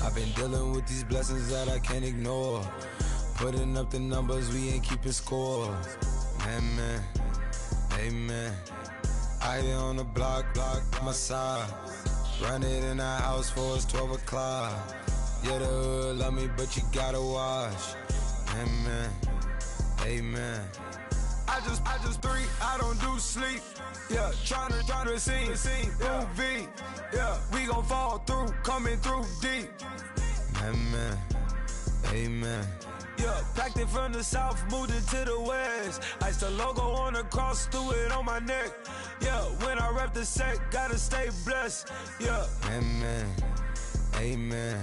I've been dealing with these blessings that I can't ignore. Putting up the numbers, we ain't keeping score. Amen, amen. I be on the block, my side. Run it in the house for it's 12 o'clock. Yeah, the hood love me, but you gotta watch. Amen, amen. I just three, I don't do sleep. Yeah, tryna see, UV. Yeah, we gon' fall through, coming through deep. Amen, amen. Yeah, packed it from the south, moved it to the west. Iced the logo on the cross, threw it on my neck. Yeah, when I rep the set, gotta stay blessed. Yeah, amen, amen.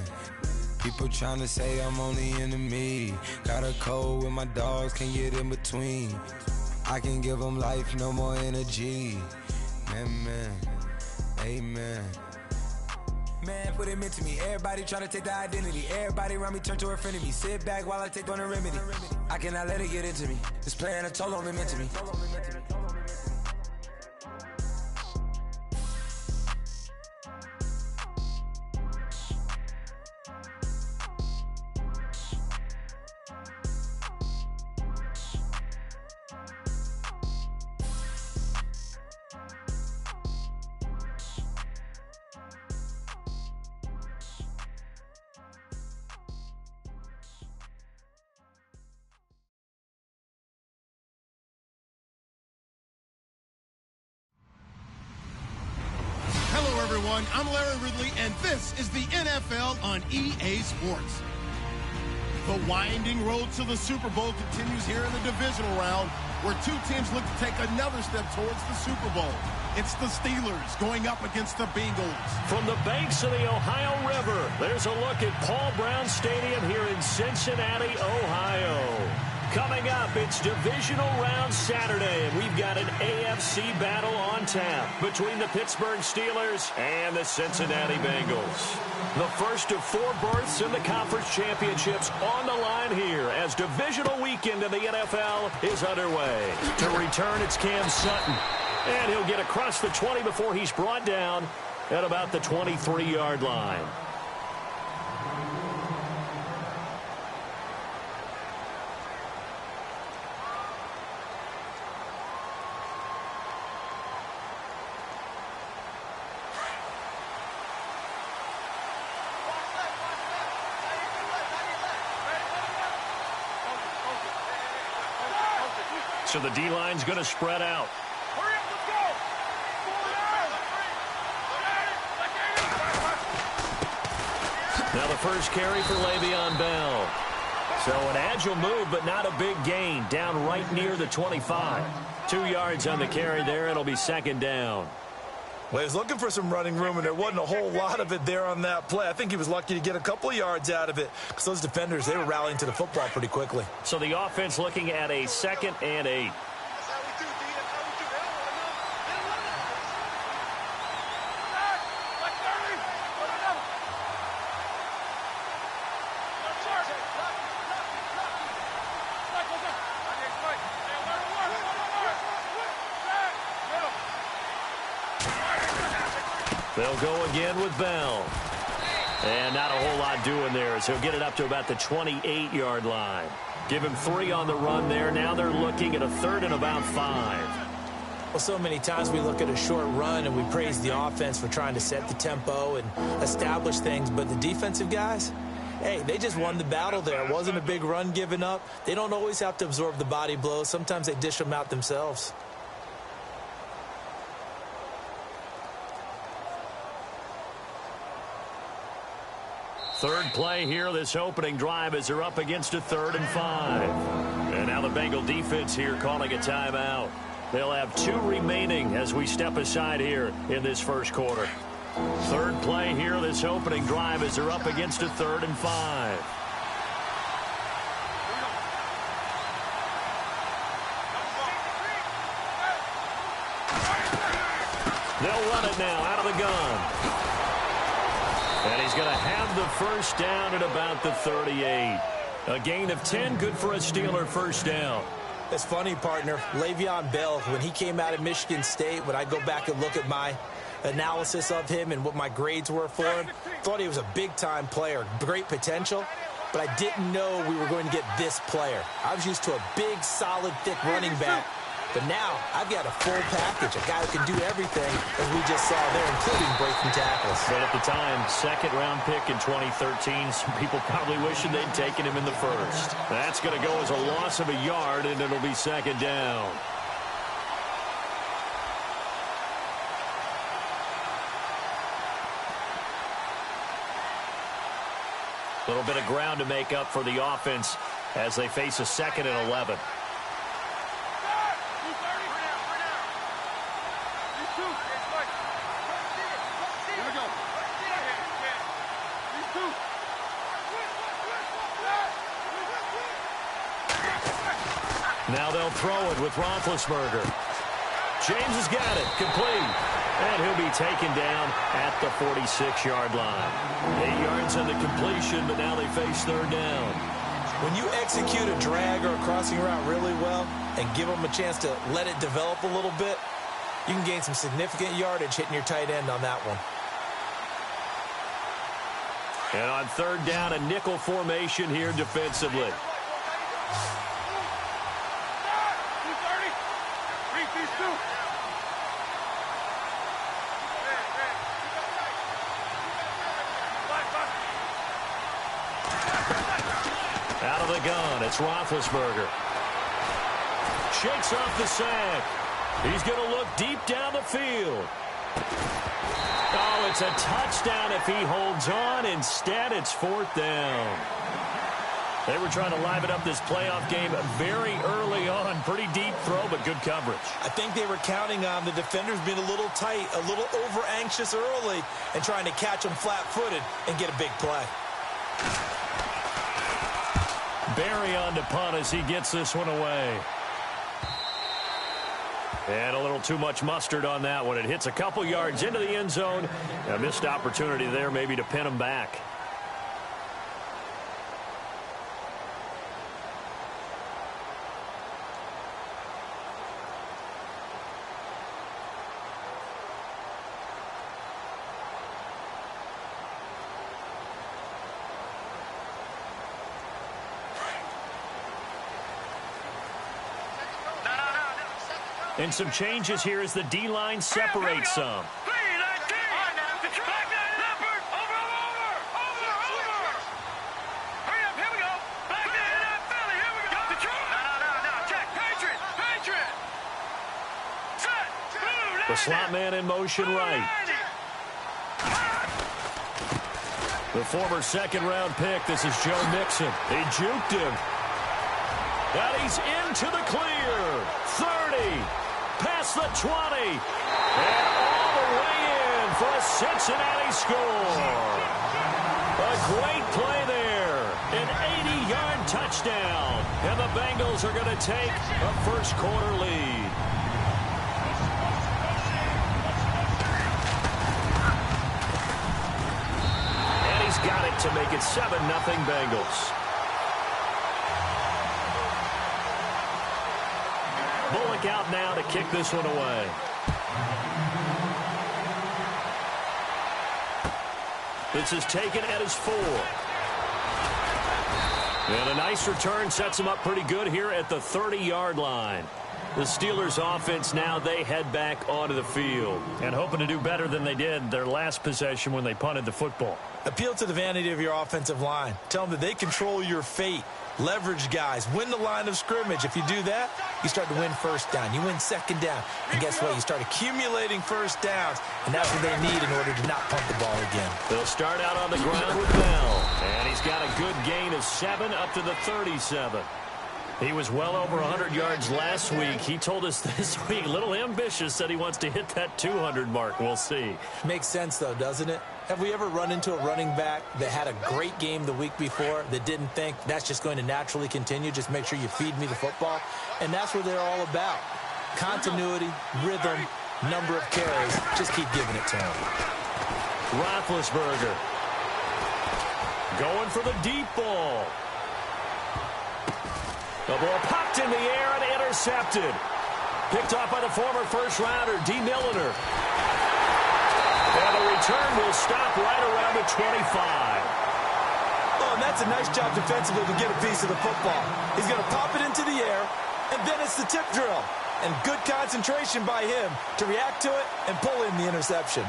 People tryna say I'm on the enemy. Got a code with my dogs, can't get in between. I can give them life, no more energy. Amen, amen. Man, put him into me. Everybody tryna take the identity. Everybody around me turn to a friend of me. Sit back while I take on the remedy. I cannot let it get into me. It's playing a toll on me, meant to me. I'm Larry Ridley, and this is the NFL on EA Sports. The winding road to the Super Bowl continues here in the divisional round, where two teams look to take another step towards the Super Bowl. It's the Steelers going up against the Bengals. From the banks of the Ohio River, there's a look at Paul Brown Stadium here in Cincinnati, Ohio. Coming up, it's divisional round Saturday, and we've got an AFC battle on tap between the Pittsburgh Steelers and the Cincinnati Bengals. The first of four berths in the conference championships on the line here as divisional weekend in the NFL is underway. To return, it's Cam Sutton, and he'll get across the 20 before he's brought down at about the 23-yard line. So the D-line's going to spread out. Hurry up, let's go! Now the first carry for Le'Veon Bell. So an agile move, but not a big gain. Down right near the 25. 2 yards on the carry there. It'll be second down. Well, he was looking for some running room, and there wasn't a whole lot of it there on that play. I think he was lucky to get a couple of yards out of it because those defenders, they were rallying to the football pretty quickly. So the offense looking at a 2nd and 8. They'll go again with Bell. And not a whole lot doing there as he'll get it up to about the 28-yard line. Give him 3 on the run there. Now they're looking at a 3rd and about 5. Well, so many times we look at a short run and we praise the offense for trying to set the tempo and establish things. But the defensive guys, hey, they just won the battle there. It wasn't a big run given up. They don't always have to absorb the body blows. Sometimes they dish them out themselves. Third play here, this opening drive as they're up against a 3rd and 5. And now the Bengal defense here calling a timeout. They'll have 2 remaining as we step aside here in this first quarter. Third play here, this opening drive as they're up against a 3rd and 5. They'll run it now out of the gun. And he's going to have the first down at about the 38. A gain of 10, good for a Steeler first down. It's funny, partner. Le'Veon Bell, when he came out of Michigan State, when I go back and look at my analysis of him and what my grades were for him. Thought he was a big-time player, great potential, but I didn't know we were going to get this player. I was used to a big, solid, thick running back, but now I've got a full package, a guy who can do everything, as we just saw there, including breaking tackles. But at the time, second-round pick in 2013, some people probably wishing they'd taken him in the first. That's going to go as a loss of a yard, and it'll be second down. A little bit of ground to make up for the offense as they face a 2nd and 11. Now they'll throw it with Roethlisberger. James has got it, complete. And he'll be taken down at the 46-yard line. 8 yards on the completion, but now they face third down. When you execute a drag or a crossing route really well and give them a chance to let it develop a little bit, you can gain some significant yardage hitting your tight end on that one. And on third down, a nickel formation here defensively. Out of the gun, it's Roethlisberger. Shakes off the sack. He's going to look deep down the field. Oh, it's a touchdown if he holds on. Instead, it's fourth down. They were trying to liven up this playoff game very early on. Pretty deep throw, but good coverage. I think they were counting on the defenders being a little tight, a little over-anxious early, and trying to catch them flat-footed and get a big play. Barry on to punt as he gets this one away. And a little too much mustard on that one. It hits a couple yards into the end zone. A missed opportunity there maybe to pin him back. And some changes here as the D-line separates some. The slot man in motion right. The former second-round pick, this is Joe Mixon. He juked him. And he's into the clear. 30. Past the 20. And all the way in for a Cincinnati score. A great play there. An 80-yard touchdown. And the Bengals are going to take a first-quarter lead. And he's got it to make it 7-0 Bengals. Bullock out now to kick this one away. This is taken at his 4. And a nice return sets him up pretty good here at the 30-yard line. The Steelers offense now, they head back onto the field and hoping to do better than they did their last possession when they punted the football. Appeal to the vanity of your offensive line. Tell them that they control your fate. Leverage guys. Win the line of scrimmage. If you do that, you start to win first down. You win second down. And guess what? You start accumulating first downs. And that's what they need in order to not punt the ball again. They'll start out on the ground with Bell. And he's got a good gain of 7 up to the 37. He was well over 100 yards last week. He told us this week, a little ambitious, said he wants to hit that 200 mark. We'll see. Makes sense, though, doesn't it? Have we ever run into a running back that had a great game the week before that didn't think that's just going to naturally continue? Just make sure you feed me the football. And that's what they're all about. Continuity, rhythm, number of carries. Just keep giving it to him. Roethlisberger going for the deep ball. The ball popped in the air and intercepted. Picked off by the former first-rounder, D. Milliner. will stop right around the 25. Oh, and that's a nice job defensively to get a piece of the football. He's going to pop it into the air, and then it's the tip drill. And good concentration by him to react to it and pull in the interception.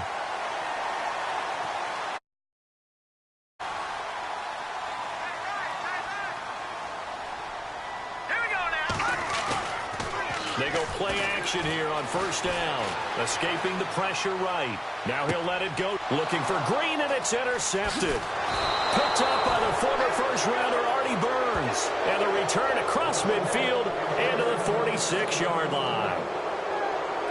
They go play action here on first down. Escaping the pressure right. Now he'll let it go. Looking for Green, and it's intercepted. Picked up by the former first-rounder Artie Burns. And the return across midfield into the 46-yard line.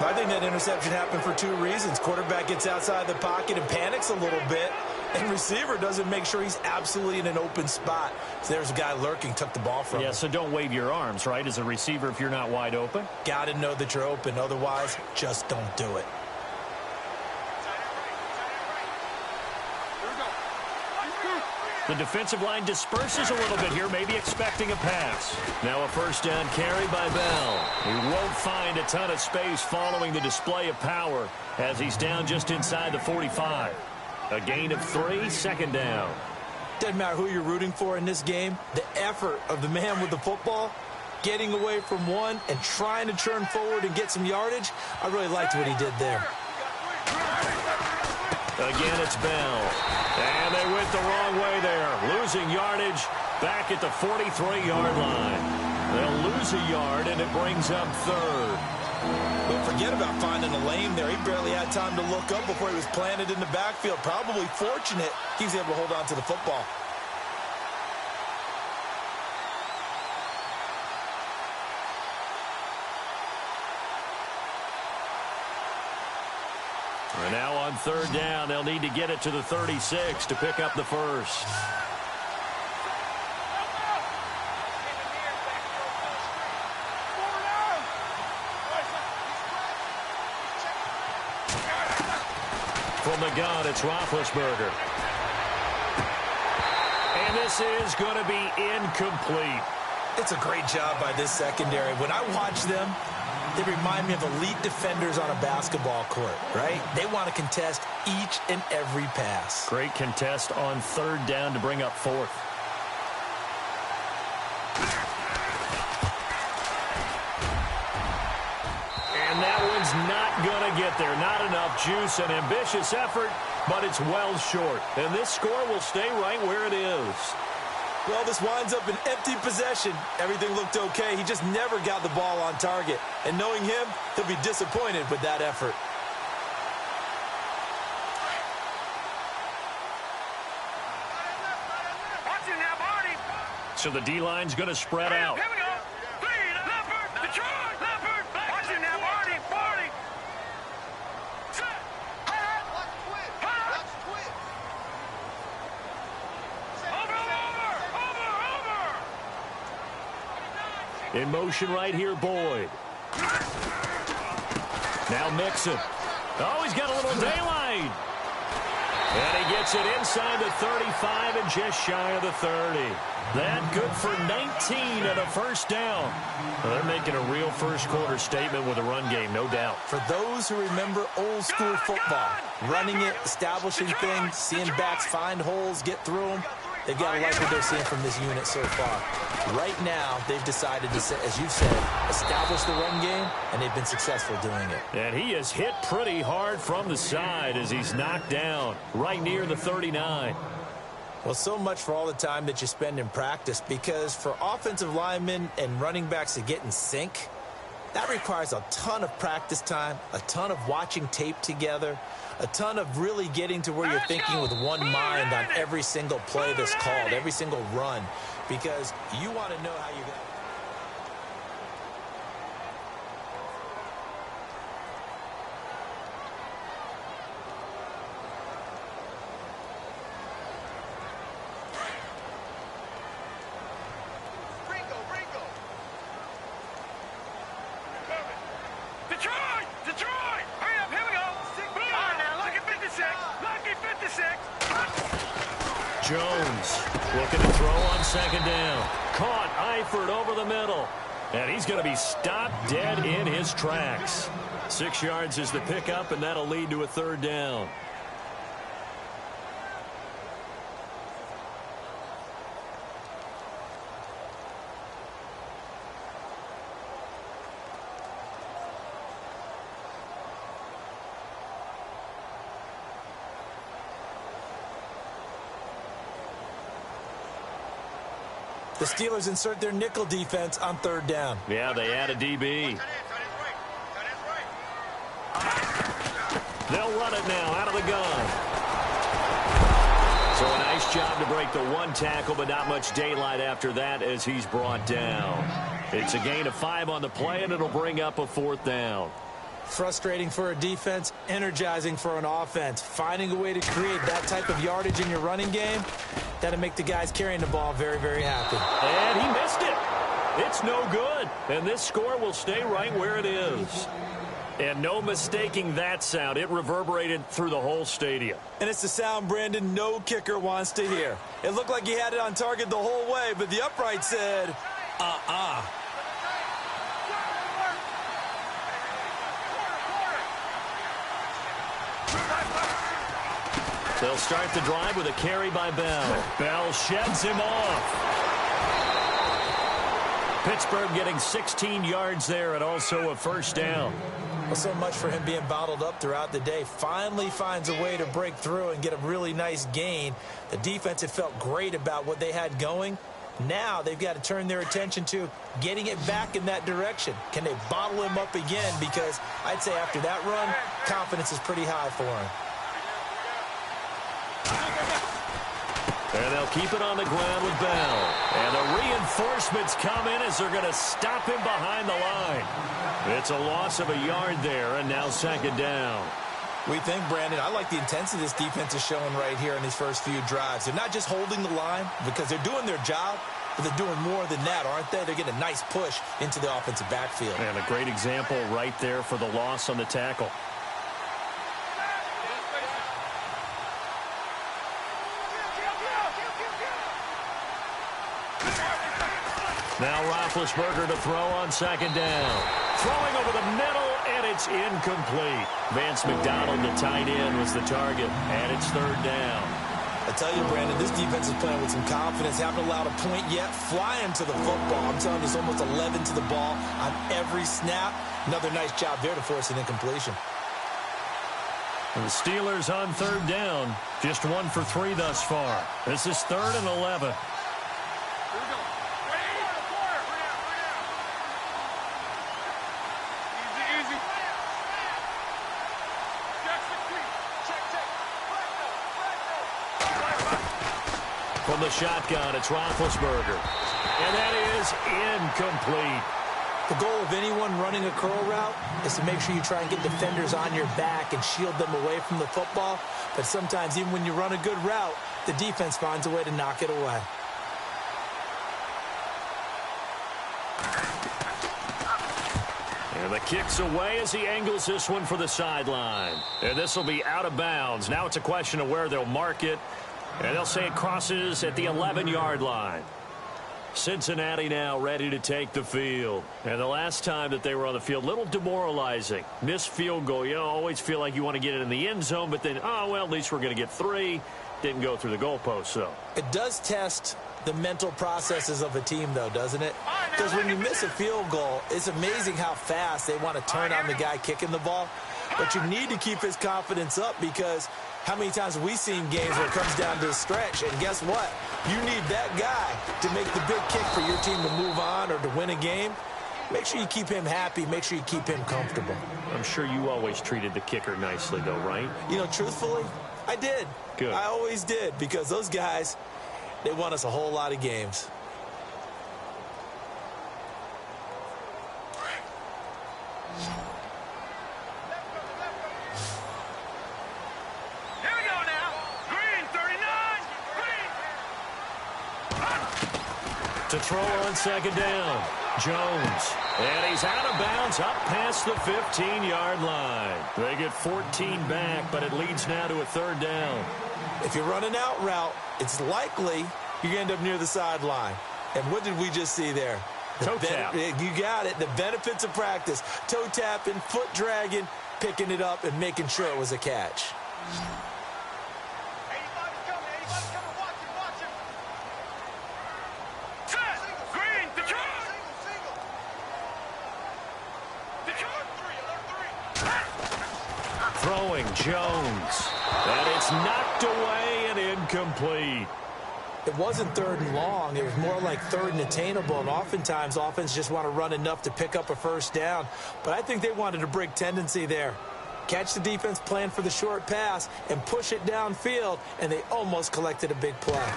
I think that interception happened for two reasons. Quarterback gets outside the pocket and panics a little bit. And receiver doesn't make sure he's absolutely in an open spot. So there's a guy lurking, took the ball from him. Yeah, so don't wave your arms, right, as a receiver if you're not wide open. Got to know that you're open. Otherwise, just don't do it. The defensive line disperses a little bit here, maybe expecting a pass. Now a first down carry by Bell. He won't find a ton of space following the display of power as he's down just inside the 45. A gain of 3, second down. Doesn't matter who you're rooting for in this game. The effort of the man with the football, getting away from one and trying to turn forward and get some yardage, I really liked what he did there. Again, it's Bell. And they went the wrong way there. Losing yardage back at the 43-yard line. They'll lose a yard, and it brings up third. But forget about finding a lane there. He barely had time to look up before he was planted in the backfield. Probably fortunate he was able to hold on to the football. And now on third down, they'll need to get it to the 36 to pick up the first. From the gun, it's Roethlisberger. And this is going to be incomplete. It's a great job by this secondary. When I watch them, they remind me of elite defenders on a basketball court, right? They want to contest each and every pass. Great contest on third down to bring up fourth. And that one's not going to get there. Not enough juice. An ambitious effort, but it's well short. And this score will stay right where it is. Well, this winds up an empty possession. Everything looked okay. He just never got the ball on target. And knowing him, he'll be disappointed with that effort. So the D-line's going to spread out. Here we go. In motion right here, Boyd. Now Mixon. Oh, he's got a little daylight. And he gets it inside the 35 and just shy of the 30. That good for 19 and a first down. Well, they're making a real first-quarter statement with a run game, no doubt. For those who remember old-school football, running it, establishing things, seeing backs find holes, get through them, they've got to like what they're seeing from this unit so far. Right now, they've decided to, as you've said, establish the run game, and they've been successful doing it. And he is hit pretty hard from the side as he's knocked down right near the 39. Well, so much for all the time that you spend in practice, because for offensive linemen and running backs to get in sync, that requires a ton of practice time, a ton of watching tape together, a ton of really getting to where you're thinking with one mind on every single play that's called, every single run, because you want to know how you're going to... Jones looking to throw on second down. Caught Eifert over the middle. And he's going to be stopped dead in his tracks. 6 yards is the pickup, and that'll lead to a third down. The Steelers insert their nickel defense on third down. Yeah, they add a DB. They'll run it now out of the gun. So a nice job to break the one tackle, but not much daylight after that as he's brought down. It's a gain of 5 on the play, and it'll bring up a 4th down. Frustrating for a defense, energizing for an offense. Finding a way to create that type of yardage in your running game, that'll make the guys carrying the ball very, very happy. And he missed it. It's no good. And this score will stay right where it is. And no mistaking that sound. It reverberated through the whole stadium. And it's the sound, Brandon, no kicker wants to hear. It looked like he had it on target the whole way, but the upright said, They'll start the drive with a carry by Bell. Bell sheds him off. Pittsburgh getting 16 yards there and also a 1st down. Well, so much for him being bottled up throughout the day. Finally finds a way to break through and get a really nice gain. The defense had felt great about what they had going. Now they've got to turn their attention to getting it back in that direction. Can they bottle him up again? Because I'd say after that run, confidence is pretty high for him. And they'll keep it on the ground with Bell. And the reinforcements come in as they're going to stop him behind the line. It's a loss of a yard there, and now 2nd down. We think, Brandon, I like the intensity this defense is showing right here in these first few drives. They're not just holding the line because they're doing their job, but they're doing more than that, aren't they? They're getting a nice push into the offensive backfield. And a great example right there for the loss on the tackle. Now Roethlisberger to throw on 2nd down. Throwing over the middle, and it's incomplete. Vance McDonald, the tight end, was the target, and it's 3rd down. I tell you, Brandon, this defense is playing with some confidence. Haven't allowed a point yet. Flying to the football. I'm telling you, it's almost 11 to the ball on every snap. Another nice job there to force an incompletion. And the Steelers on 3rd down. Just 1 for 3 thus far. This is 3rd and 11. From the shotgun, it's Roethlisberger. And that is incomplete. The goal of anyone running a curl route is to make sure you try and get defenders on your back and shield them away from the football. But sometimes even when you run a good route, the defense finds a way to knock it away. And the kick's away as he angles this one for the sideline. And this will be out of bounds. Now it's a question of where they'll mark it. And they'll say it crosses at the 11-yard line. Cincinnati now ready to take the field. And the last time that they were on the field, a little demoralizing. Missed field goal. You always feel like you want to get it in the end zone, but then, oh, well, at least we're going to get 3. Didn't go through the goalpost, though. It does test the mental processes of a team, though, doesn't it? Because when you miss a field goal, it's amazing how fast they want to turn on the guy kicking the ball. But you need to keep his confidence up because how many times have we seen games where it comes down to a stretch? And guess what? You need that guy to make the big kick for your team to move on or to win a game. Make sure you keep him happy. Make sure you keep him comfortable. I'm sure you always treated the kicker nicely, though, right? You know, truthfully, I did. Good. I always did because those guys, they won us a whole lot of games. To throw on 2nd down, Jones. And he's out of bounds up past the 15-yard line. They get 14 back, but it leads now to a 3rd down. If you're running out route, it's likely you end up near the sideline. And what did we just see there? Toe tap. You got it. The benefits of practice. Toe tapping, foot dragging, picking it up, and making sure it was a catch. Throwing Jones. And it's knocked away and incomplete. it wasn't 3rd and long. It was more like 3rd and attainable, and oftentimes offense just want to run enough to pick up a first down. But I think they wanted a break tendency there. Catch the defense plan for the short pass and push it downfield, and they almost collected a big play.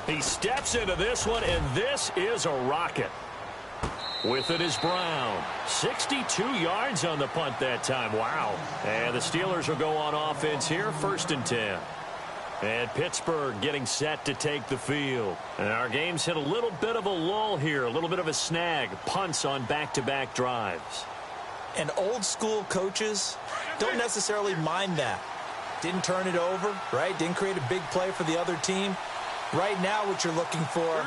He steps into this one, and this is a rocket. With it is Brown. 62 yards on the punt that time. Wow. And the Steelers will go on offense here, 1st and 10. And Pittsburgh getting set to take the field. And our game's hit a little bit of a lull here, a little bit of a snag. Punts on back-to-back drives. And old-school coaches don't necessarily mind that. Didn't turn it over, right? Didn't create a big play for the other team. Right now what you're looking for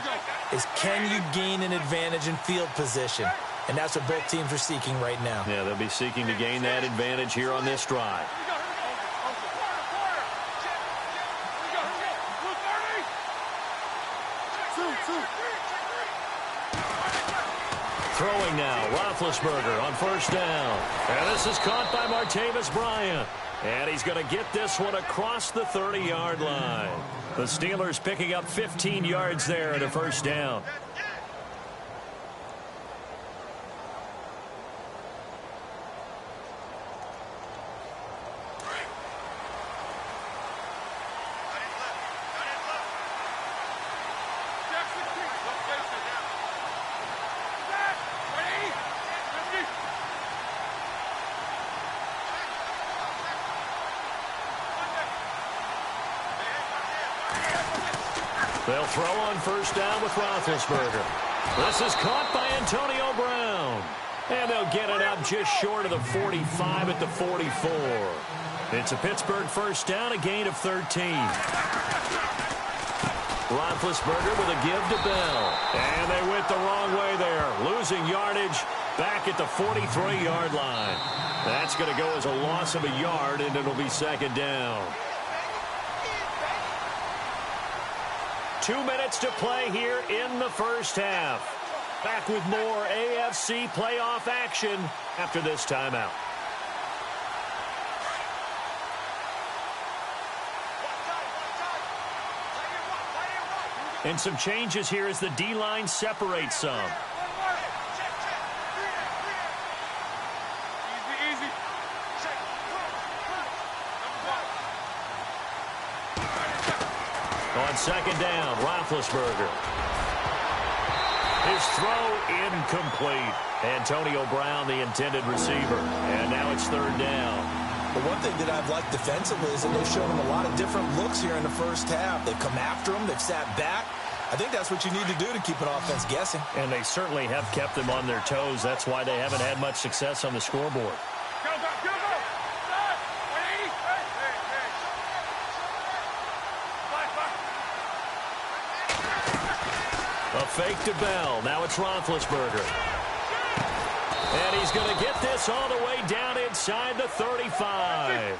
is, can you gain an advantage in field position? And that's what both teams are seeking right now. Yeah, they'll be seeking to gain that advantage here on this drive. Throwing now, Roethlisberger on 1st down. And this is caught by Martavis Bryant. And he's going to get this one across the 30-yard line. The Steelers picking up 15 yards there at a 1st down. They'll throw on 1st down with Roethlisberger. This is caught by Antonio Brown. And they'll get it up just short of the 45 at the 44. It's a Pittsburgh 1st down, a gain of 13. Roethlisberger with a give to Bell. And they went the wrong way there. Losing yardage back at the 43-yard line. That's going to go as a loss of a yard, and it'll be 2nd down. 2 minutes to play here in the 1st half. Back with more AFC playoff action after this timeout. And some changes here as the D-line separates some. On 2nd down, Roethlisberger. His throw incomplete. Antonio Brown, the intended receiver. And now it's 3rd down. But one thing that I've liked defensively is that they've shown him a lot of different looks here in the 1st half. They've come after him. They've sat back. I think that's what you need to do to keep an offense guessing. And they certainly have kept them on their toes. That's why they haven't had much success on the scoreboard. A fake to Bell. Now it's Roethlisberger. And he's going to get this all the way down inside the 35.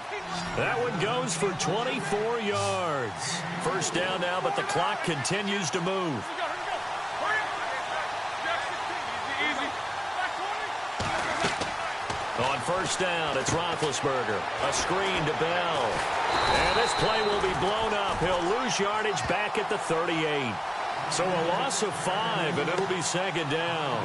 That one goes for 24 yards. 1st down now, but the clock continues to move. On 1st down, it's Roethlisberger. A screen to Bell. And this play will be blown up. He'll lose yardage back at the 38. So a loss of 5, and it'll be 2nd down.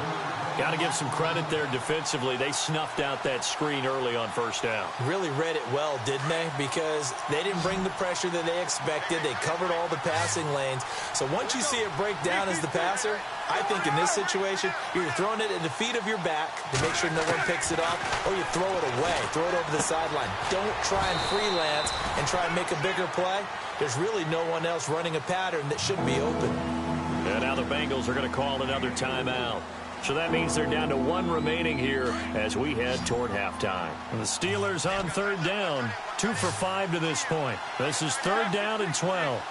Got to give some credit there defensively. They snuffed out that screen early on 1st down. Really read it well, didn't they? Because they didn't bring the pressure that they expected. They covered all the passing lanes. So once you see it break down as the passer, I think in this situation, you're throwing it at the feet of your back to make sure no one picks it up, or you throw it away, throw it over the sideline. Don't try and freelance and try and make a bigger play. There's really no one else running a pattern that should be open. And now the Bengals are going to call another timeout. So that means they're down to 1 remaining here as we head toward halftime. And the Steelers on 3rd down, 2 for 5 to this point. This is 3rd down and 12.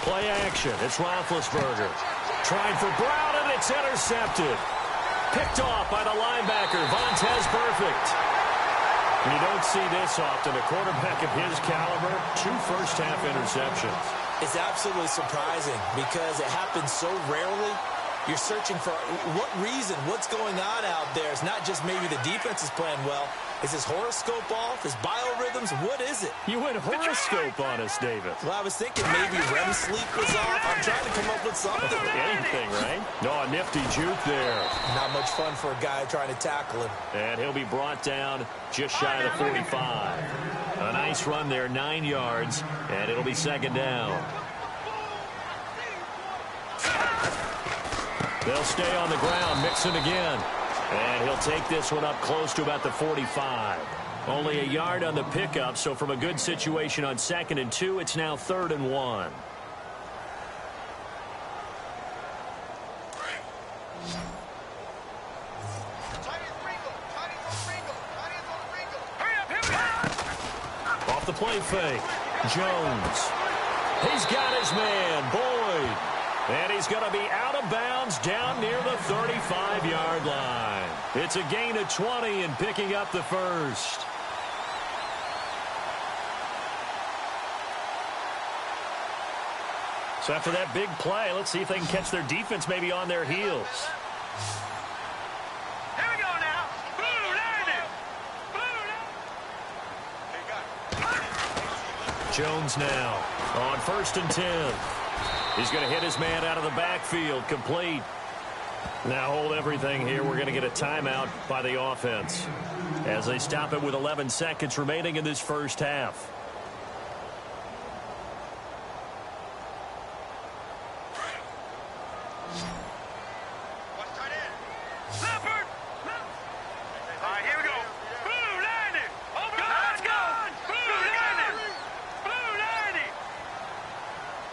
Play action. It's Roethlisberger. Trying for Brown, and it's intercepted. Picked off by the linebacker, Vontaze Burfict. You don't see this often. A quarterback of his caliber, 2 first-half interceptions. It's absolutely surprising because it happens so rarely. You're searching for what reason, what's going on out there. It's not just maybe the defense is playing well. Is his horoscope off? His biorhythms? What is it? You went horoscope on us, David. Well, I was thinking maybe REM sleep was off. I'm trying to come up with something. Anything, right? No, a nifty juke there. Not much fun for a guy trying to tackle him. And he'll be brought down just shy of the 45. A nice run there, 9 yards, and it'll be second down. They'll stay on the ground, Mixon again. And he'll take this one up close to about the 45. Only a yard on the pickup, so from a good situation on 2nd and 2, it's now 3rd and 1. Off the play fake. Jones. He's got his man, Boyd. And he's going to be out of bounds down near the 35-yard line. It's a gain of 20 and picking up the first. So after that big play, let's see if they can catch their defense maybe on their heels. Here we go now. Jones now on 1st and 10. He's going to hit his man out of the backfield, complete. Now hold everything here. We're going to get a timeout by the offense as they stop it with 11 seconds remaining in this first half.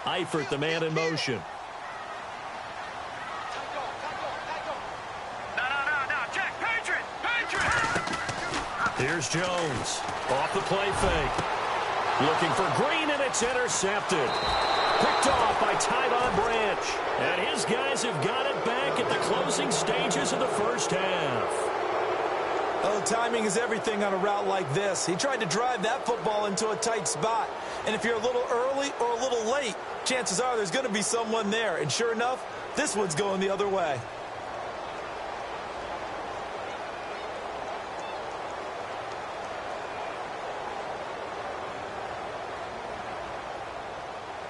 Eifert, the man in motion. Here's Jones. Off the play fake. Looking for Green, and it's intercepted. Picked off by Tyvon Branch. And his guys have got it back at the closing stages of the first half. Oh, timing is everything on a route like this. He tried to drive that football into a tight spot. And if you're a little early or a little late, chances are there's going to be someone there. And sure enough, this one's going the other way.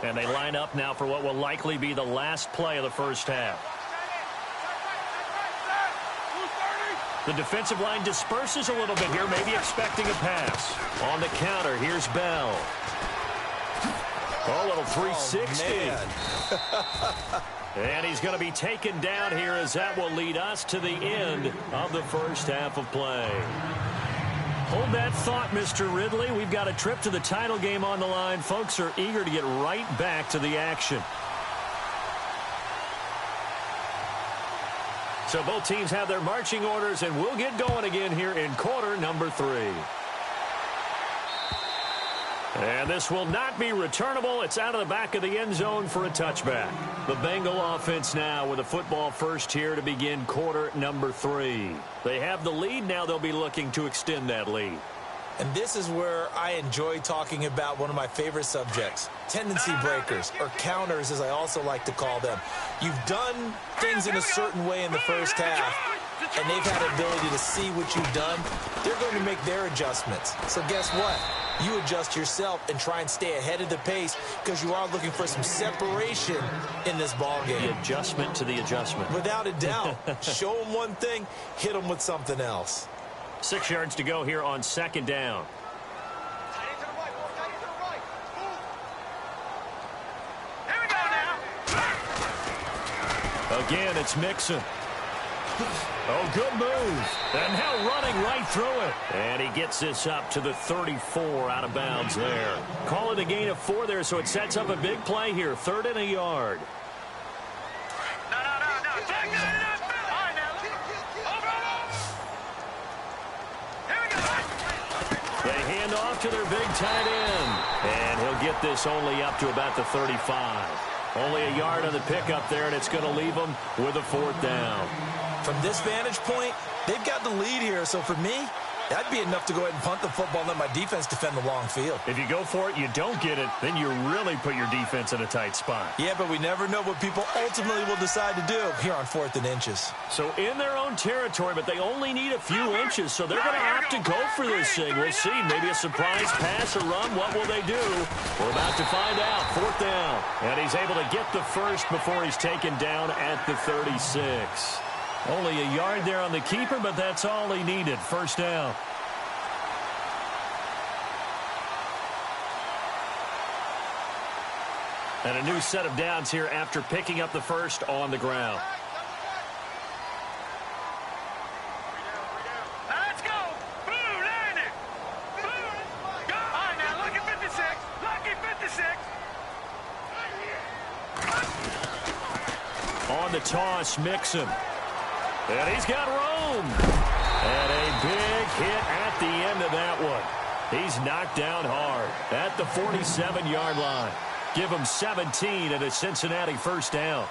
And they line up now for what will likely be the last play of the first half. The defensive line disperses a little bit here, maybe expecting a pass. On the counter, here's Bell. Oh, little 360. And he's going to be taken down here as that will lead us to the end of the first half of play. Hold that thought, Mr. Ridley. We've got a trip to the title game on the line. Folks are eager to get right back to the action. So both teams have their marching orders, and we'll get going again here in quarter number 3. And this will not be returnable. It's out of the back of the end zone for a touchback. The Bengal offense now with a football first here to begin quarter number 3. They have the lead. Now they'll be looking to extend that lead. And this is where I enjoy talking about one of my favorite subjects, tendency breakers, or counters as I also like to call them. You've done things in a certain way in the first half, and they've had the ability to see what you've done. They're going to make their adjustments. So guess what? You adjust yourself and try and stay ahead of the pace because you are looking for some separation in this ballgame. The adjustment to the adjustment. Without a doubt. Show them one thing, hit them with something else. 6 yards to go here on second down. Again, it's Mixon. Oh, good move. And now running right through it. And he gets this up to the 34 out of bounds there. Call it a gain of 4 there, so it sets up a big play here. 3rd and a yard. They hand off to their big tight end. And he'll get this only up to about the 35. Only a yard on the pickup there, and it's going to leave them with a 4th down. From this vantage point, they've got the lead here. So for me, That'd be enough to go ahead and punt the football and let my defense defend the long field. If you go for it, you don't get it, then you really put your defense in a tight spot. Yeah, but we never know what people ultimately will decide to do here on 4th and inches. So in their own territory, but they only need a few inches, so they're going to opt to go for this thing. We'll see. Maybe a surprise pass or run. What will they do? We're about to find out. 4th down. And he's able to get the first before he's taken down at the 36. Only a yard there on the keeper, but that's all he needed. 1st down. And a new set of downs here after picking up the first on the ground. Let's go! Blue, land it! Blue, go! All right, now, lucky 56. Lucky 56. On the toss, Mixon. And he's got room. And a big hit at the end of that one. He's knocked down hard at the 47-yard line. Give him 17 and a Cincinnati 1st down.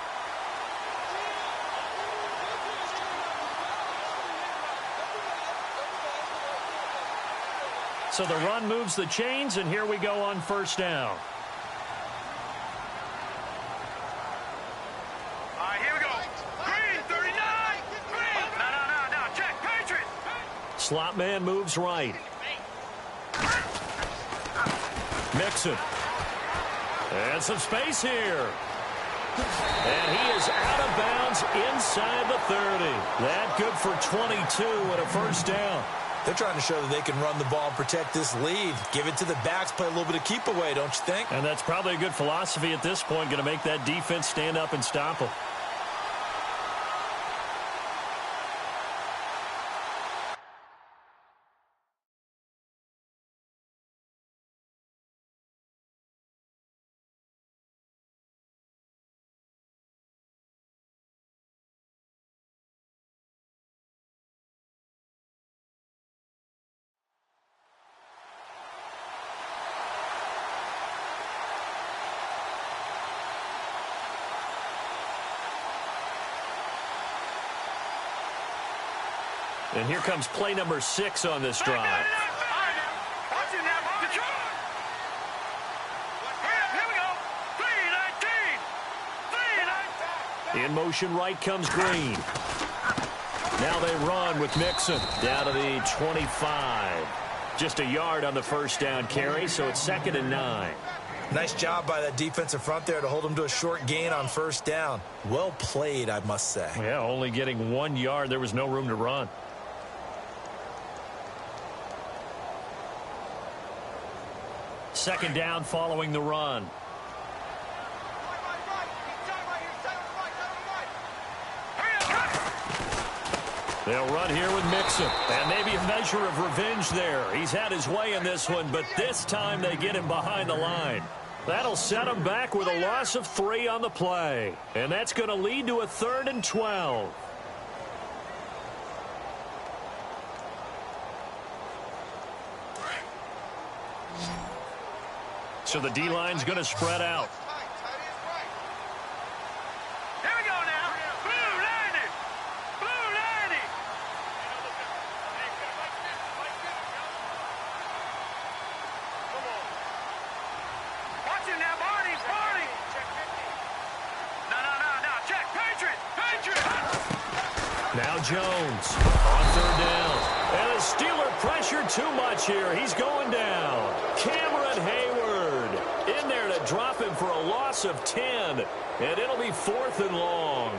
So the run moves the chains, and here we go on 1st down. All right, here we go. Green, 39. Green. No. Check. Patriot. Slot man moves right. Mixon. And some space here. And he is out of bounds inside the 30. That good for 22 and a 1st down. They're trying to show that they can run the ball and protect this lead. Give it to the backs, play a little bit of keep away, don't you think? And that's probably a good philosophy at this point, going to make that defense stand up and stop them. And here comes play number 6 on this drive. Watch it now. Detroit. Here we go. 3-19. 3-19. In motion right comes Green. Now they run with Mixon down to the 25. Just a yard on the 1st down carry, so it's 2nd and 9. Nice job by that defensive front there to hold him to a short gain on 1st down. Well played, I must say. Yeah, only getting 1 yard. There was no room to run. Second down following the run. They'll run here with Mixon. And maybe a measure of revenge there. He's had his way in this one, but this time they get him behind the line. That'll set him back with a loss of 3 on the play. And that's going to lead to a 3rd and 12. So the D-line's going to spread out. Here we go now. Blue, land it. Blue, land it. Come on. Watch him now, Barney. Barney. No. Check. Patriot. Now Jones on 3rd down. And the Steeler pressure too much here. He's going down. Cameron Hayward in there to drop him for a loss of 10. And it'll be 4th and long.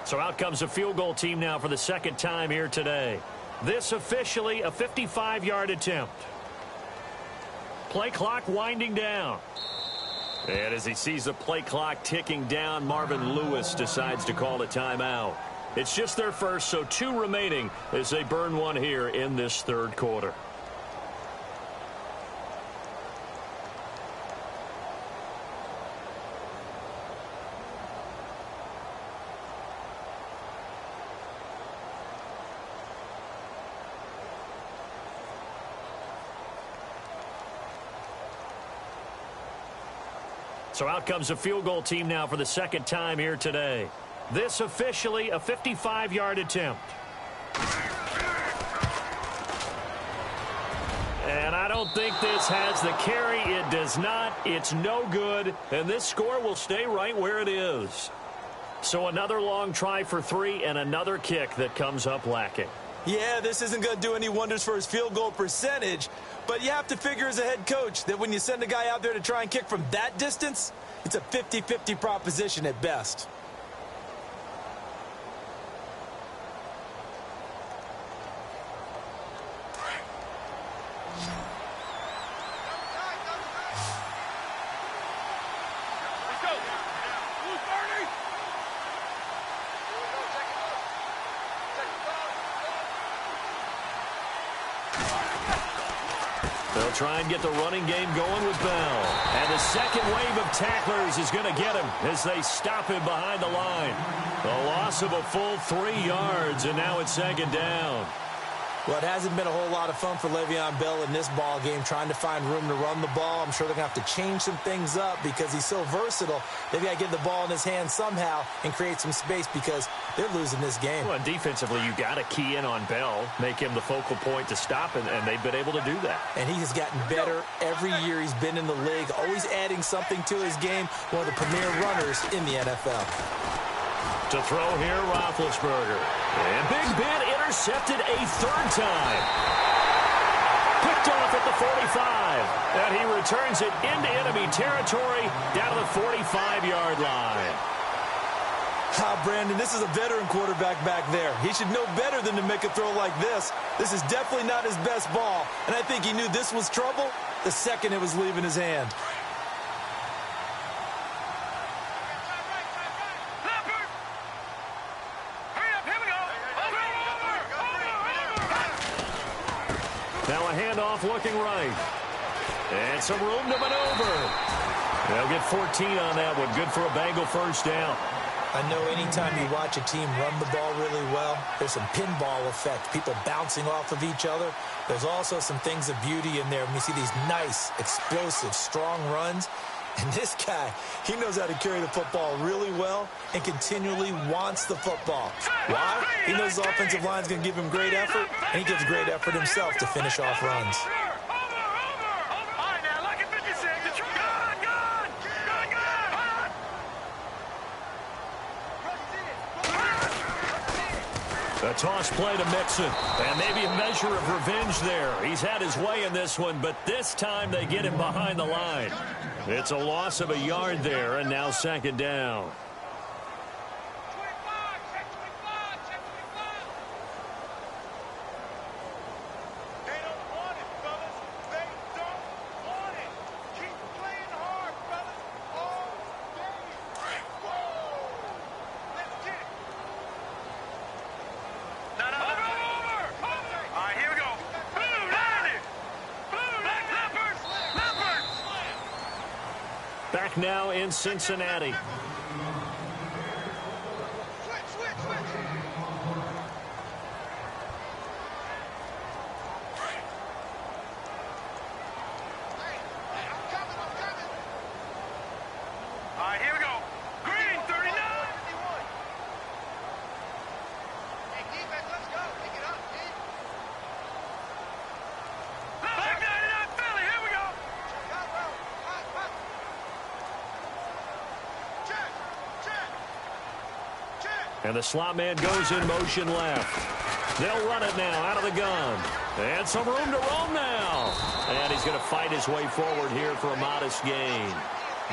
So out comes a field goal team now for the 2nd time here today. This officially a 55-yard attempt. Play clock winding down. And as he sees the play clock ticking down, Marvin Lewis decides to call a timeout. It's just their first, so 2 remaining as they burn one here in this 3rd quarter. So out comes a field goal team now for the second time here today. This officially a 55-yard attempt. And I don't think this has the carry. It does not. It's no good. And this score will stay right where it is. So another long try for 3 and another kick that comes up lacking. Yeah, this isn't going to do any wonders for his field goal percentage, but you have to figure as a head coach that when you send a guy out there to try and kick from that distance, it's a 50-50 proposition at best. They'll try and get the running game going with Bell. And the second wave of tacklers is going to get him as they stop him behind the line. A loss of a full 3 yards, and now it's second down. Well, it hasn't been a whole lot of fun for Le'Veon Bell in this ball game, trying to find room to run the ball. I'm sure they're going to have to change some things up because he's so versatile. They've got to get the ball in his hands somehow and create some space because they're losing this game. Well, defensively, you got to key in on Bell, make him the focal point to stop, and they've been able to do that. And he has gotten better every year he's been in the league, always adding something to his game, one of the premier runners in the NFL. To throw here, Roethlisberger. And Big Ben intercepted a third time. Picked off at the 45. And he returns it into enemy territory down to the 45-yard line. Brandon, this is a veteran quarterback back there. He should know better than to make a throw like this. This is definitely not his best ball. And I think he knew this was trouble the second it was leaving his hand. Now a handoff looking right. And some room to maneuver. They'll get 14 on that one. Good for a Bengal first down. I know anytime you watch a team run the ball really well, there's some pinball effect, people bouncing off of each other. There's also some things of beauty in there when you see these nice, explosive, strong runs. And this guy, he knows how to carry the football really well and continually wants the football. Why? He knows his offensive line's going to give him great effort, and he gives great effort himself to finish off runs. A toss play to Mixon, and maybe a measure of revenge there. He's had his way in this one, but this time they get him behind the line. It's a loss of a yard there, and now second down. Back now in Cincinnati. And the slot man goes in motion left. They'll run it now out of the gun. And some room to roam now. And he's going to fight his way forward here for a modest gain.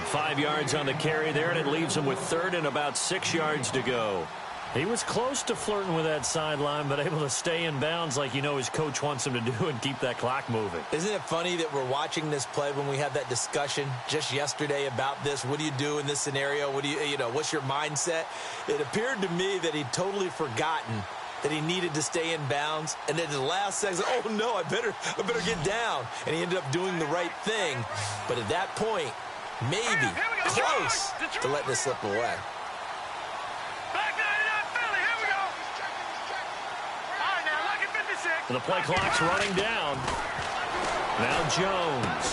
5 yards on the carry there, and it leaves him with third and about 6 yards to go. He was close to flirting with that sideline, but able to stay in bounds like you know his coach wants him to do and keep that clock moving. Isn't it funny that we're watching this play when we had that discussion just yesterday about this? What do you do in this scenario? What do you know, what's your mindset? It appeared to me that he'd totally forgotten that he needed to stay in bounds, and then the last second, oh no, I better get down. And he ended up doing the right thing. But at that point, maybe close to letting it slip away. And the play clock's running down. Now Jones.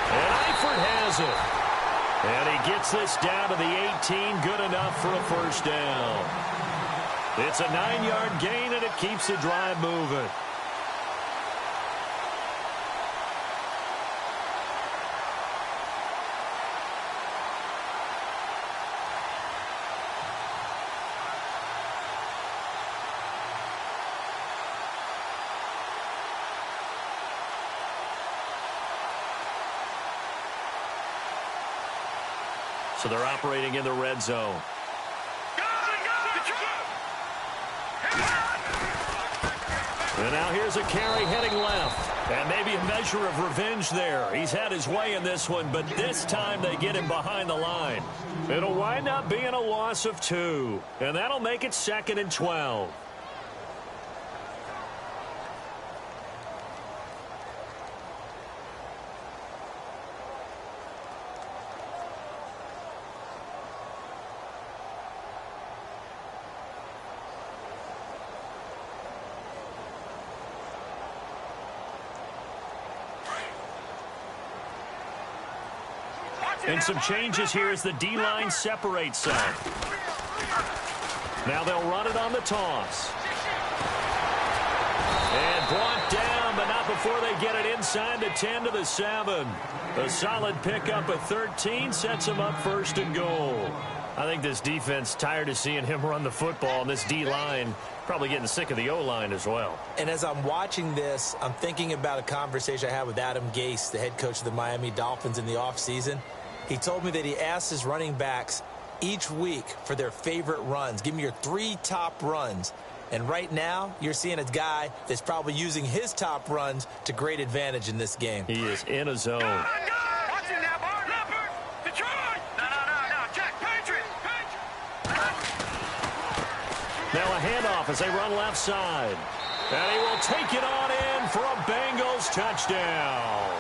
And Eifert has it. And he gets this down to the 18, good enough for a first down. It's a 9-yard gain, and it keeps the drive moving. So they're operating in the red zone. And now here's a carry heading left. And maybe a measure of revenge there. He's had his way in this one, but this time they get him behind the line. It'll wind up being a loss of 2. And that'll make it 2nd and 12. And some changes here as the D-line separates some. Now they'll run it on the toss. And brought down, but not before they get it inside the 10 to the 7. A solid pickup of 13 sets them up 1st and goal. I think this defense tired of seeing him run the football, and this D-line probably getting sick of the O-line as well. And as I'm watching this, I'm thinking about a conversation I had with Adam Gase, the head coach of the Miami Dolphins in the offseason. He told me that he asked his running backs each week for their favorite runs. Give me your 3 top runs. And right now, you're seeing a guy that's probably using his top runs to great advantage in this game. He is in a zone. Now a handoff as they run left side. And he will take it on in for a Bengals touchdown.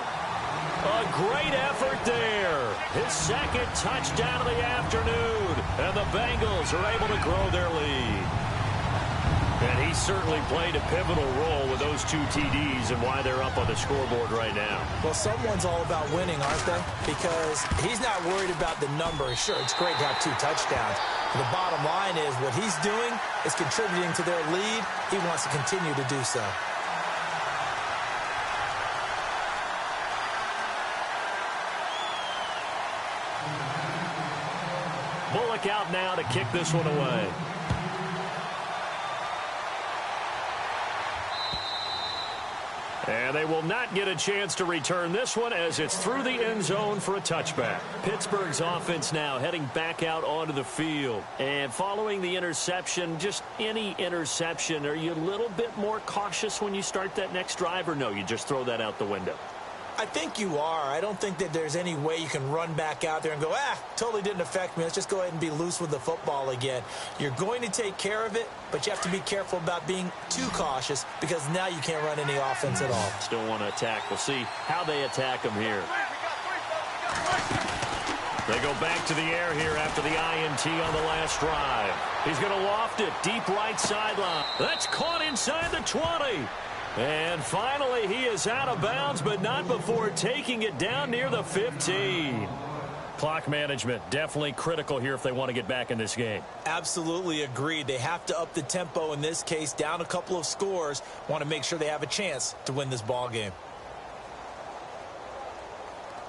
A great effort there. His 2nd touchdown of the afternoon. And the Bengals are able to grow their lead. And he certainly played a pivotal role with those 2 TDs and why they're up on the scoreboard right now. Well, someone's all about winning, aren't they? Because he's not worried about the number. Sure, it's great to have 2 touchdowns. But the bottom line is what he's doing is contributing to their lead. He wants to continue to do so. Bullock out now to kick this one away. And they will not get a chance to return this one as it's through the end zone for a touchback. Pittsburgh's offense now heading back out onto the field. And following the interception, just any interception, are you a little bit more cautious when you start that next drive, or no, you just throw that out the window? I think you are. I don't think that there's any way you can run back out there and go, totally didn't affect me. Let's just go ahead and be loose with the football again. You're going to take care of it, but you have to be careful about being too cautious because now you can't run any offense at all. Still want to attack. We'll see how they attack him here. They go back to the air here after the INT on the last drive. He's going to loft it deep right sideline. That's caught inside the 20. And finally, he is out of bounds, but not before taking it down near the 15. Clock management, definitely critical here if they want to get back in this game. Absolutely agreed. They have to up the tempo in this case, down a couple of scores. Want to make sure they have a chance to win this ball game.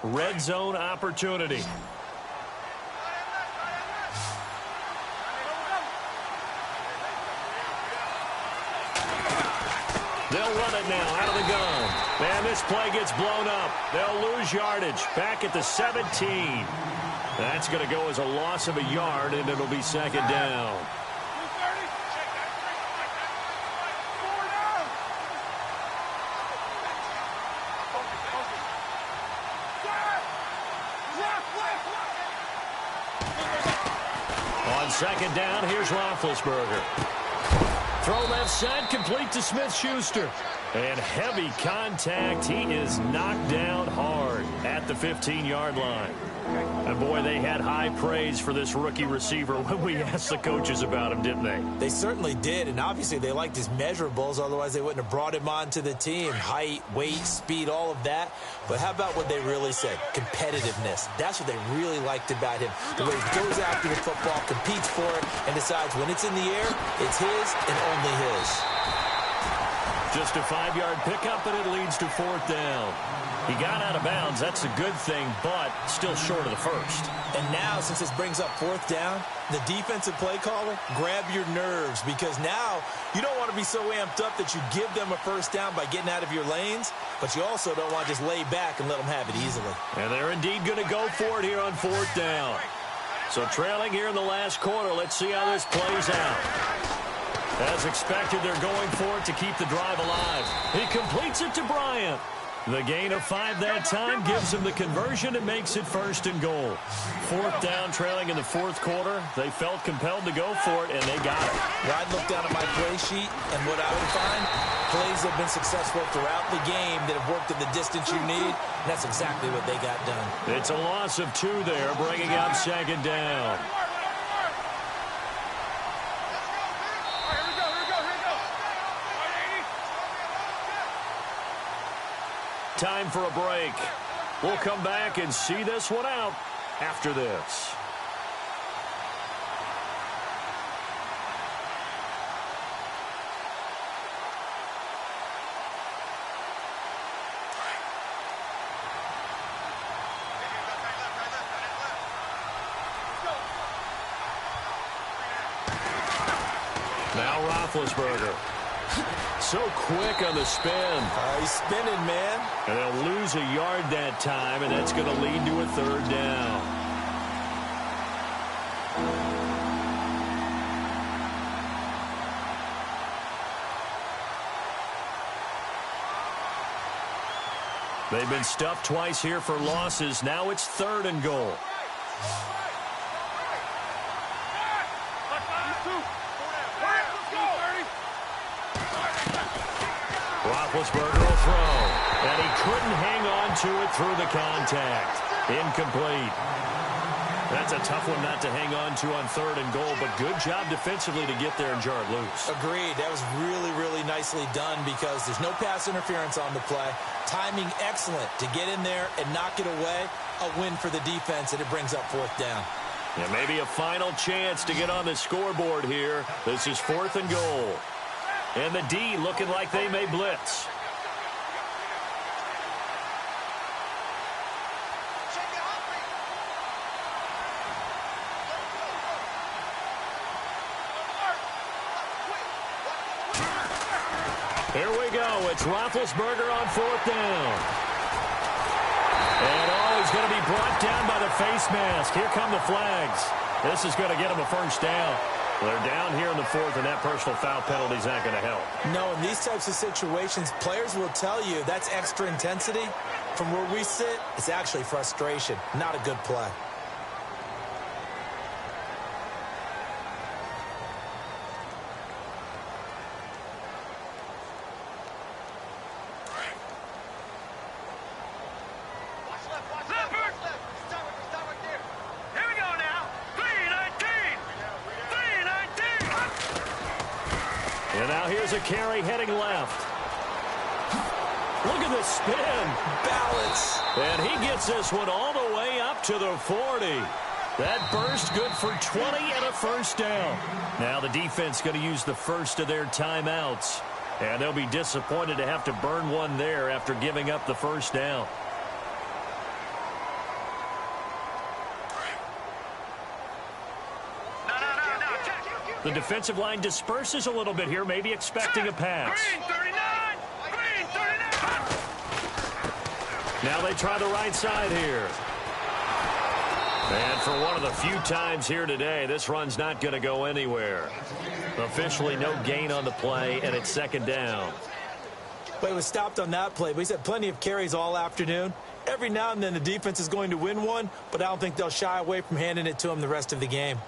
Red zone opportunity. They'll run it now out of the gun. And this play gets blown up. They'll lose yardage back at the 17. That's going to go as a loss of a yard, and it'll be 2nd down. On 2nd down, here's Roethlisberger. Throw left side, complete to Smith-Schuster. And heavy contact. He is knocked down hard at the 15-yard line. And, boy, they had high praise for this rookie receiver when we asked the coaches about him, didn't they? They certainly did, and obviously they liked his measurables. Otherwise, they wouldn't have brought him onto the team. Height, weight, speed, all of that. But how about what they really said? Competitiveness. That's what they really liked about him. The way he goes after the football, competes for it, and decides when it's in the air, it's his and only his. Just a 5-yard pickup, and it leads to 4th down. He got out of bounds. That's a good thing, but still short of the first. And now, since this brings up 4th down, the defensive play caller, grab your nerves, because now you don't want to be so amped up that you give them a first down by getting out of your lanes, but you also don't want to just lay back and let them have it easily. And they're indeed going to go for it here on 4th down. So trailing here in the last quarter, let's see how this plays out. As expected, they're going for it to keep the drive alive. He completes it to Bryant. The gain of 5 that time gives him the conversion and makes it 1st and goal. 4th down, trailing in the 4th quarter. They felt compelled to go for it, and they got it. Well, I'd look down at my play sheet, and what I would find, plays have been successful throughout the game that have worked at the distance you need, and that's exactly what they got done. It's a loss of 2 there, bringing up 2nd down. Time for a break. We'll come back and see this one out after this. Now Roethlisberger. So quick on the spin. He's spinning, man. And they'll lose a yard that time, and that's going to lead to a 3rd down. They've been stuffed twice here for losses. Now it's 3rd and goal. Roethlisberger will throw, and he couldn't hang on to it through the contact. Incomplete. That's a tough one not to hang on to on 3rd and goal, but good job defensively to get there and jar it loose. Agreed. That was really, really nicely done because there's no pass interference on the play. Timing excellent to get in there and knock it away. A win for the defense, and it brings up 4th down. And maybe a final chance to get on the scoreboard here. This is 4th and goal. And the D looking like they may blitz. Here we go. It's Roethlisberger on 4th down. And he's going to be brought down by the face mask. Here come the flags. This is going to get him a 1st down. They're down here in the 4th, and that personal foul penalty is not going to help. No, in these types of situations, players will tell you that's extra intensity. From where we sit, it's actually frustration, not a good play. And now here's a carry heading left. Look at the spin. Balance. And he gets this one all the way up to the 40. That burst good for 20 and a 1st down. Now the defense going to use the first of their timeouts. And they'll be disappointed to have to burn one there after giving up the 1st down. The defensive line disperses a little bit here, maybe expecting a pass. Green 39! Green 39! Now they try the right side here. And for one of the few times here today, this run's not going to go anywhere. Officially no gain on the play, and it's 2nd down. But it was stopped on that play. But he's had plenty of carries all afternoon. Every now and then the defense is going to win one, but I don't think they'll shy away from handing it to him the rest of the game.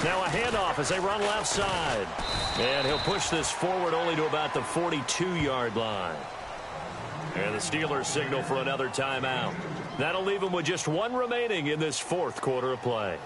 Now a handoff as they run left side. And he'll push this forward only to about the 42-yard line. And the Steelers signal for another timeout. That'll leave them with just one remaining in this fourth quarter of play.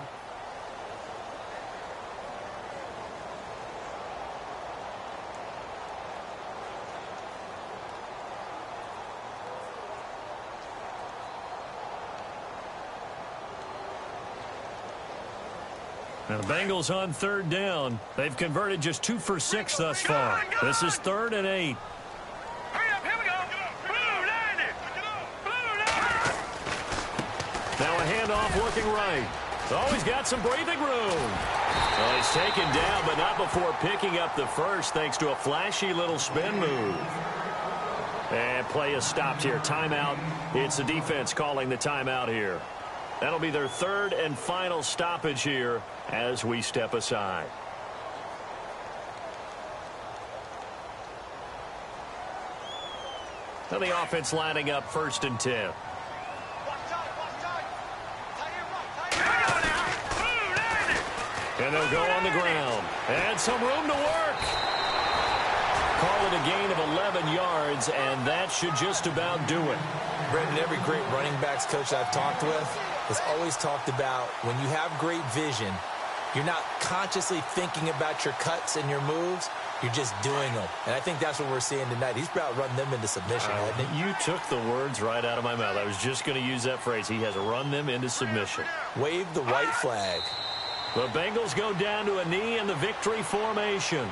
Now the Bengals on third down. They've converted just 2 for 6 thus far. This is 3rd and 8. Hurry up, here we go. Blue, line it. Blue, line it. Now a handoff looking right. Oh, he's got some breathing room. Well, he's taken down, but not before picking up the first thanks to a flashy little spin move. And play is stopped here. Timeout. It's the defense calling the timeout here. That'll be their 3rd and final stoppage here as we step aside. Now the offense lining up 1st and 10. And they'll go on the ground. And some room to work. Call it a gain of 11 yards, and that should just about do it. Brendan, every great running backs coach I've talked with has always talked about when you have great vision, you're not consciously thinking about your cuts and your moves. You're just doing them. And I think that's what we're seeing tonight. He's about run them into submission, hasn't he? You took the words right out of my mouth. I was just going to use that phrase. He has run them into submission. Wave the white flag. The Bengals go down to a knee in the victory formation.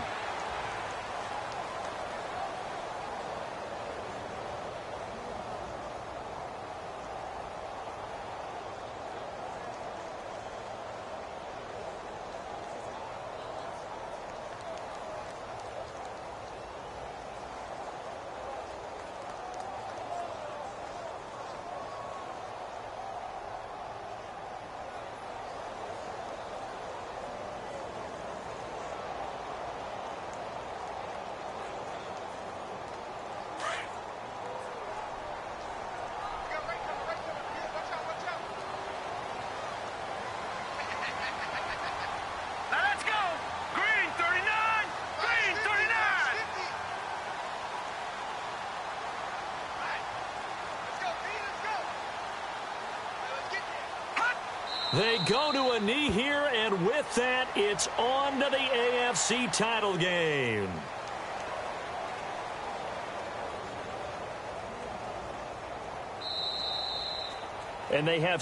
They go to a knee here, and with that, it's on to the AFC title game. And they have